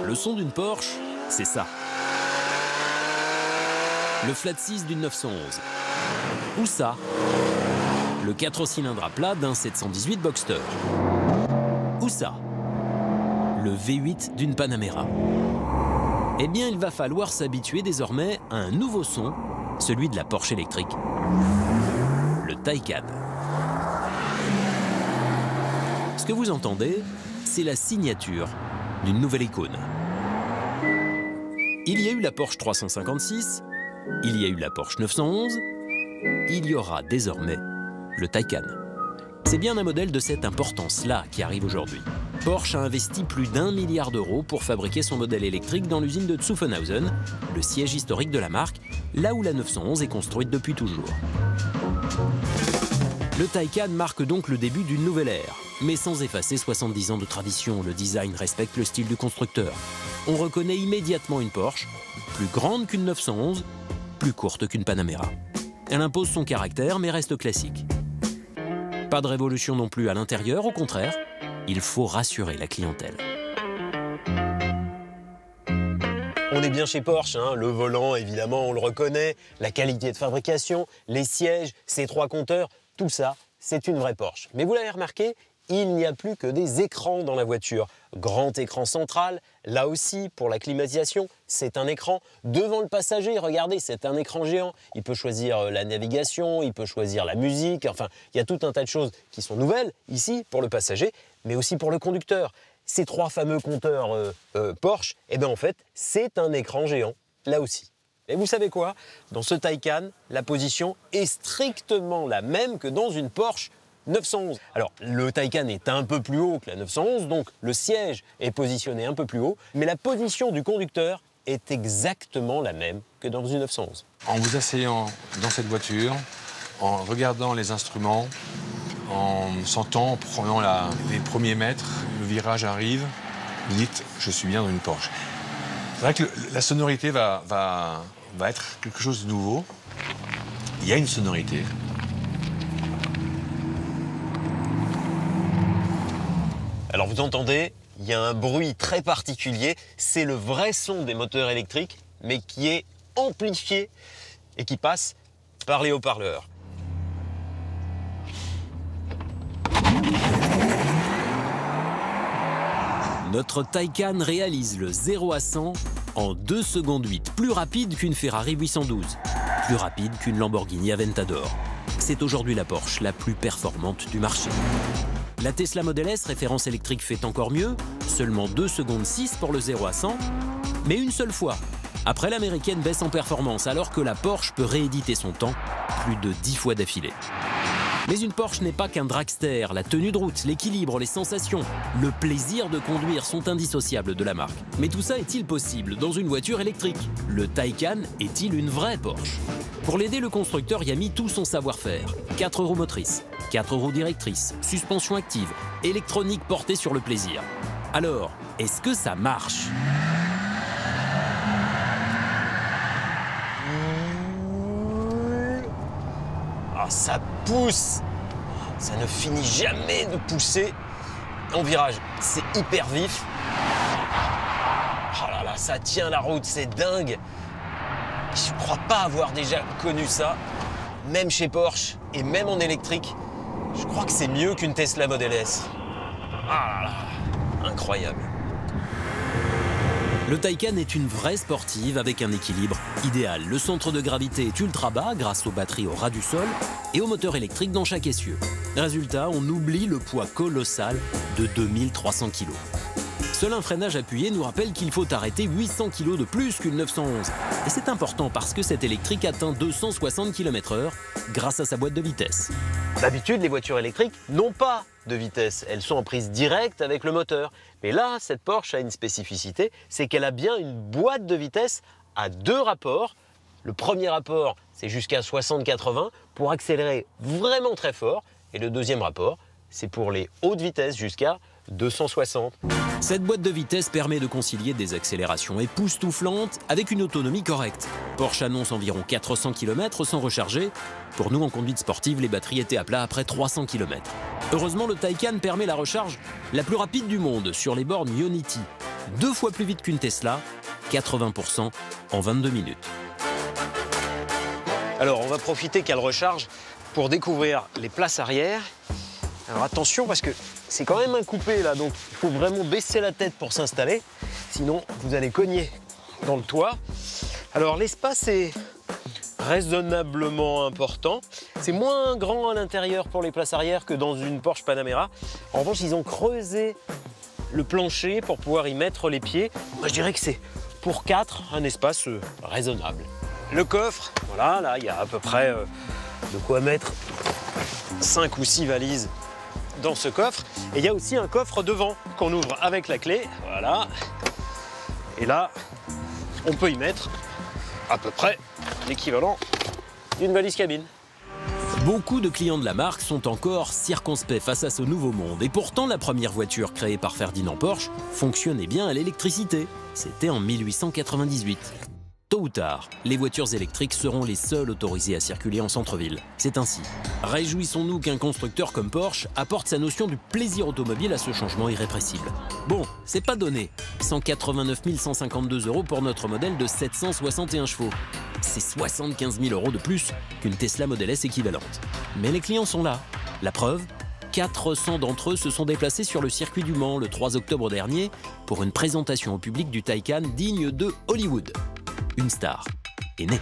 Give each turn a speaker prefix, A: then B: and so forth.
A: Le son d'une Porsche, c'est ça. Le flat 6 d'une 911. Ou ça. Le 4 cylindres à plat d'un 718 Boxster. Ou ça. Le V8 d'une Panamera. Eh bien, il va falloir s'habituer désormais à un nouveau son, celui de la Porsche électrique. Le Taycan. Ce que vous entendez, c'est la signature d'une nouvelle icône. Il y a eu la Porsche 356, il y a eu la Porsche 911, il y aura désormais le Taycan. C'est bien un modèle de cette importance-là qui arrive aujourd'hui. Porsche a investi plus d'1 milliard d'euros pour fabriquer son modèle électrique dans l'usine de Zuffenhausen, le siège historique de la marque, là où la 911 est construite depuis toujours. Le Taycan marque donc le début d'une nouvelle ère, mais sans effacer 70 ans de tradition. Le design respecte le style du constructeur. On reconnaît immédiatement une Porsche, plus grande qu'une 911, plus courte qu'une Panamera. Elle impose son caractère, mais reste classique. Pas de révolution non plus à l'intérieur, au contraire, il faut rassurer la clientèle.
B: On est bien chez Porsche, hein. Le volant, évidemment, on le reconnaît, la qualité de fabrication, les sièges, ces 3 compteurs, tout ça, c'est une vraie Porsche. Mais vous l'avez remarqué, il n'y a plus que des écrans dans la voiture. Grand écran central, là aussi, pour la climatisation, c'est un écran. Devant le passager, regardez, c'est un écran géant. Il peut choisir la navigation, il peut choisir la musique, enfin, il y a tout un tas de choses qui sont nouvelles, ici, pour le passager, mais aussi pour le conducteur. Ces 3 fameux compteurs Porsche, eh bien, en fait, c'est un écran géant, là aussi. Et vous savez quoi? Dans ce Taycan, la position est strictement la même que dans une Porsche 911. Alors, le Taycan est un peu plus haut que la 911, donc le siège est positionné un peu plus haut, mais la position du conducteur est exactement la même que dans une 911.
C: En vous asseyant dans cette voiture, en regardant les instruments, en sentant, en prenant les premiers mètres, le virage arrive, vous dites « je suis bien dans une Porsche ». C'est vrai que la sonorité va être quelque chose de nouveau. Il y a une sonorité.
B: Alors vous entendez, il y a un bruit très particulier. C'est le vrai son des moteurs électriques, mais qui est amplifié et qui passe par les haut-parleurs.
A: Notre Taycan réalise le 0 à 100 en 2 secondes 8, plus rapide qu'une Ferrari 812, plus rapide qu'une Lamborghini Aventador. C'est aujourd'hui la Porsche la plus performante du marché. La Tesla Model S, référence électrique, fait encore mieux, seulement 2 secondes 6 pour le 0 à 100, mais une seule fois. Après, l'américaine baisse en performance, alors que la Porsche peut rééditer son temps plus de 10 fois d'affilée. Mais une Porsche n'est pas qu'un dragster. La tenue de route, l'équilibre, les sensations, le plaisir de conduire sont indissociables de la marque. Mais tout ça est-il possible dans une voiture électrique? Le Taycan est-il une vraie Porsche? Pour l'aider, le constructeur y a mis tout son savoir-faire. 4 roues motrices, 4 roues directrices, suspension active, électronique portée sur le plaisir. Alors, est-ce que ça marche?
B: Ah, ça pousse! Ça ne finit jamais de pousser en virage. C'est hyper vif. Oh là là, ça tient la route, c'est dingue. Je ne crois pas avoir déjà connu ça, même chez Porsche et même en électrique. Je crois que c'est mieux qu'une Tesla Model S. Ah là là, incroyable.
A: Le Taycan est une vraie sportive avec un équilibre idéal. Le centre de gravité est ultra bas grâce aux batteries au ras du sol et au moteur électrique dans chaque essieu. Résultat, on oublie le poids colossal de 2300 kg. Seul un freinage appuyé nous rappelle qu'il faut arrêter 800 kg de plus qu'une 911. Et c'est important parce que cette électrique atteint 260 km/h grâce à sa boîte de vitesse.
B: D'habitude, les voitures électriques n'ont pas de vitesse. Elles sont en prise directe avec le moteur. Mais là, cette Porsche a une spécificité, c'est qu'elle a bien une boîte de vitesse à 2 rapports. Le premier rapport, c'est jusqu'à 60-80 pour accélérer vraiment très fort. Et le deuxième rapport, c'est pour les hautes vitesses jusqu'à 260.
A: Cette boîte de vitesse permet de concilier des accélérations époustouflantes avec une autonomie correcte. Porsche annonce environ 400 km sans recharger. Pour nous, en conduite sportive, les batteries étaient à plat après 300 km. Heureusement, le Taycan permet la recharge la plus rapide du monde sur les bornes Ionity. 2 fois plus vite qu'une Tesla, 80% en 22 minutes.
B: Alors, on va profiter qu'elle recharge pour découvrir les places arrière. Alors attention, parce que c'est quand même un coupé là, donc il faut vraiment baisser la tête pour s'installer. Sinon, vous allez cogner dans le toit. Alors, l'espace est raisonnablement important. C'est moins grand à l'intérieur pour les places arrière que dans une Porsche Panamera. En revanche, ils ont creusé le plancher pour pouvoir y mettre les pieds. Moi, je dirais que c'est pour 4 un espace raisonnable. Le coffre, voilà, là, il y a à peu près de quoi mettre 5 ou 6 valises dans ce coffre. Et il y a aussi un coffre devant qu'on ouvre avec la clé, voilà. Et là, on peut y mettre à peu près l'équivalent d'une valise cabine.
A: Beaucoup de clients de la marque sont encore circonspects face à ce nouveau monde. Et pourtant, la première voiture créée par Ferdinand Porsche fonctionnait bien à l'électricité. C'était en 1898. Tôt ou tard, les voitures électriques seront les seules autorisées à circuler en centre-ville. C'est ainsi. Réjouissons-nous qu'un constructeur comme Porsche apporte sa notion du plaisir automobile à ce changement irrépressible. Bon, c'est pas donné. 189 152 € pour notre modèle de 761 chevaux. C'est 75 000 € de plus qu'une Tesla Model S équivalente. Mais les clients sont là. La preuve, 400 d'entre eux se sont déplacés sur le circuit du Mans le 3 octobre dernier pour une présentation au public du Taycan digne de Hollywood. Une star est née.